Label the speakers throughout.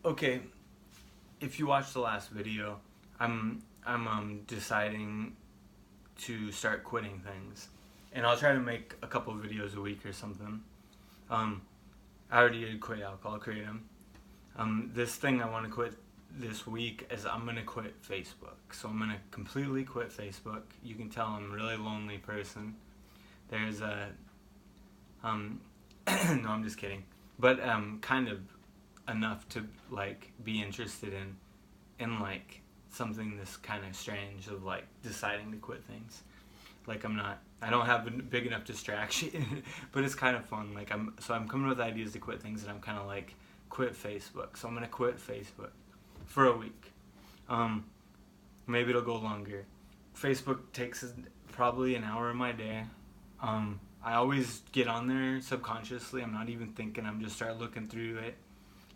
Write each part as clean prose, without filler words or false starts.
Speaker 1: Okay, if you watched the last video, I'm deciding to start quitting things, and I'll try to make a couple videos a week or something. Um, I already did quit alcohol, kratom. This thing I want to quit this week is I'm gonna quit Facebook. So I'm gonna completely quit Facebook. You can tell I'm a really lonely person. There's a no, I'm just kidding. But kind of enough to like be interested in like something this kind of strange of like deciding to quit things. Like I don't have a big enough distraction, but it's kind of fun. Like I'm coming with ideas to quit things, and I'm kind of like quit Facebook. So I'm gonna quit Facebook for a week. Um, Maybe it'll go longer. Facebook takes probably an hour of my day. I always get on there subconsciously. I'm not even thinking. I'm just start looking through it.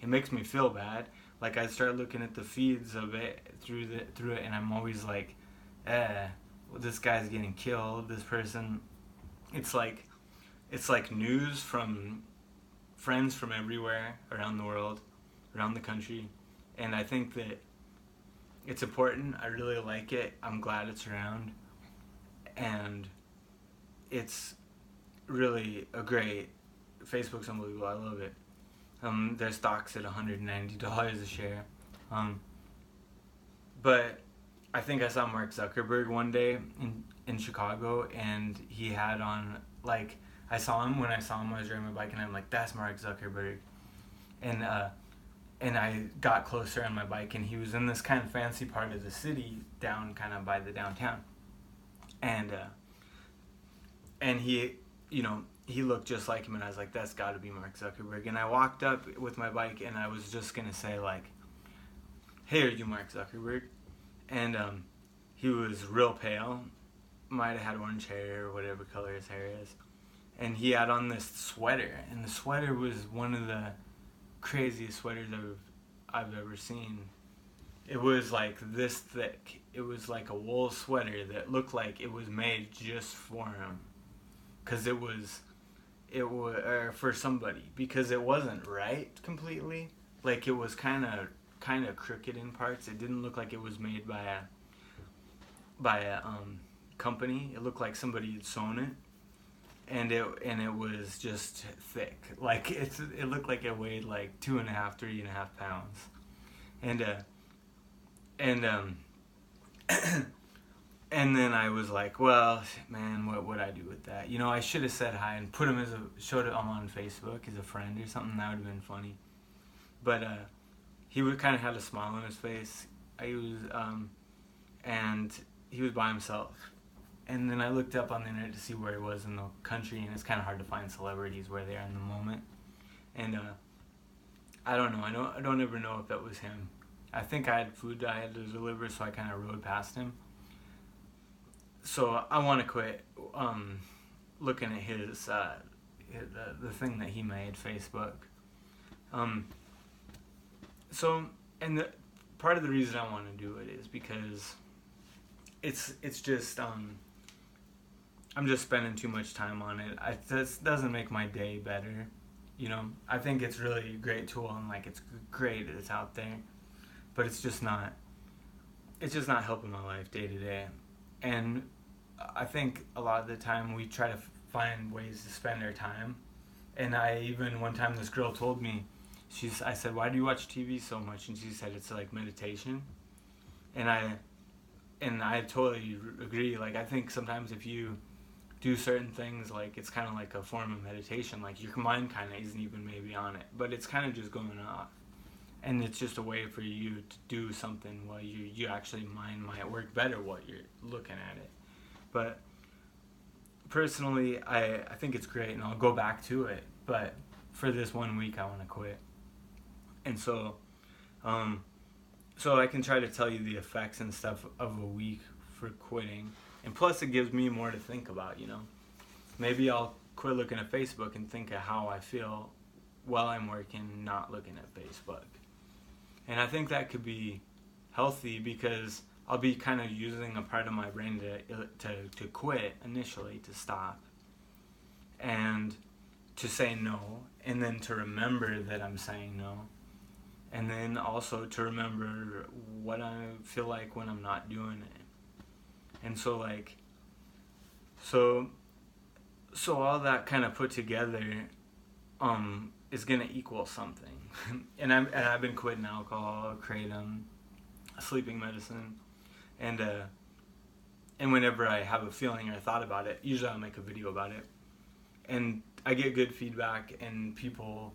Speaker 1: It makes me feel bad. Like I start looking at the feeds of it through it, and I'm always like, well, this guy's getting killed. This person. It's like news from friends from everywhere around the world, around the country, and I think that it's important. I really like it. I'm glad it's around, and it's really a great. Facebook's unbelievable. I love it. Their stock's at $190 a share. Um, but I think I saw Mark Zuckerberg one day in Chicago, and he had on like I saw him when I saw him. I was riding my bike, and I'm like, "That's Mark Zuckerberg," and I got closer on my bike, and he was in this kind of fancy part of the city, down kind of by the downtown, and he, he looked just like him, and I was like, that's got to be Mark Zuckerberg. And I walked up with my bike, and I was just gonna say like, hey, are you Mark Zuckerberg? And he was real pale, might have had orange hair or whatever color his hair is, and he had on this sweater, and the sweater was one of the craziest sweaters I've ever seen. It was like this thick. It was like a wool sweater that looked like it was made just for him, because it was or for somebody, because it wasn't right completely. Like it was kind of crooked in parts. It didn't look like it was made by a company. It looked like somebody had sewn it, and it was just thick. Like it looked like it weighed like 3.5 pounds, and and and then I was like, well, man, what would I do with that? I should have said hi and put him showed him on Facebook as a friend or something. That would have been funny. But he would kind of had a smile on his face. And he was by himself. And then I looked up on the internet to see where he was in the country, and it's kind of hard to find celebrities where they are in the moment. And I don't know. I don't ever know if that was him. I think I had food I had to deliver, so I kind of rode past him. So I want to quit looking at his the thing that he made, Facebook. So, and part of the reason I want to do it is because it's just I'm just spending too much time on it. This doesn't make my day better. I think it's really a great tool, and like it's great that it's out there, but it's just not helping my life day to day. And I think a lot of the time we try to find ways to spend our time. And one time this girl told me, I said, why do you watch TV so much? And she said, it's like meditation. And I totally agree. Like, I think sometimes if you do certain things, like it's kind of like a form of meditation. Like your mind kind of isn't even maybe on it, but it's kind of just going off. And it's just a way for you to do something while you actually mind might work better while you're looking at it. But personally, I think it's great, and I'll go back to it. But for this 1 week, I want to quit. And so I can try to tell you the effects and stuff of a week for quitting. And plus, it gives me more to think about, Maybe I'll quit looking at Facebook and think of how I feel while I'm working, not looking at Facebook. And I think that could be healthy, because I'll be kind of using a part of my brain to quit initially, to stop, and to say no, and then to remember that I'm saying no. and then also to remember what I feel like when I'm not doing it. And so like so so all that kind of put together is gonna equal something. And I've been quitting alcohol, kratom, sleeping medicine, and whenever I have a feeling or thought about it, usually I'll make a video about it, and I get good feedback and people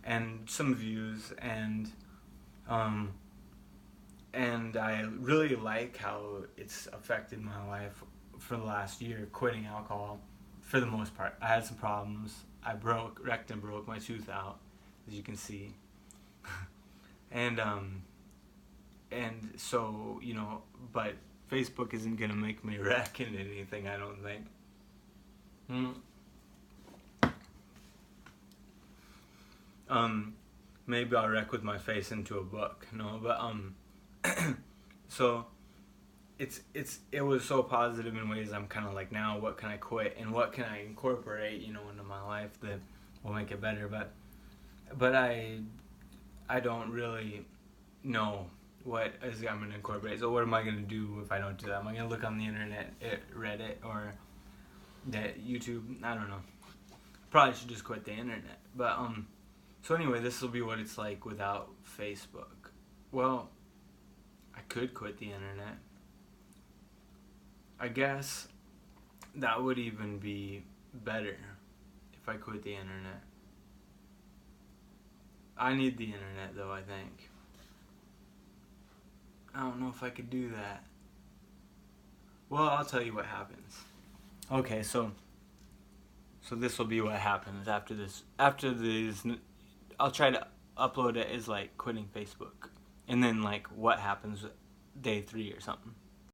Speaker 1: and some views, um, and I really like how it's affected my life for the last year, quitting alcohol. For the most part, I had some problems. I wrecked and broke my tooth out, as you can see, and so but Facebook isn't gonna make me wreck into anything, I don't think. Mm. Maybe I'll wreck with my face into a book, no, but so it was so positive in ways. I'm kind of like, now what can I quit and what can I incorporate into my life that will make it better, but I don't really know what is I'm gonna incorporate. So what am I gonna do if I don't do that? Am I gonna look on the internet at Reddit or that YouTube? I don't know. Probably should just quit the internet. But so anyway, this will be what it's like without Facebook. Well, I could quit the internet. I guess that would even be better if I quit the internet. I need the internet though, I think. I don't know if I could do that. Well, I'll tell you what happens. Okay, so this will be what happens after this. After this, I'll try to upload it as like quitting Facebook, and then like what happens day 3 or something.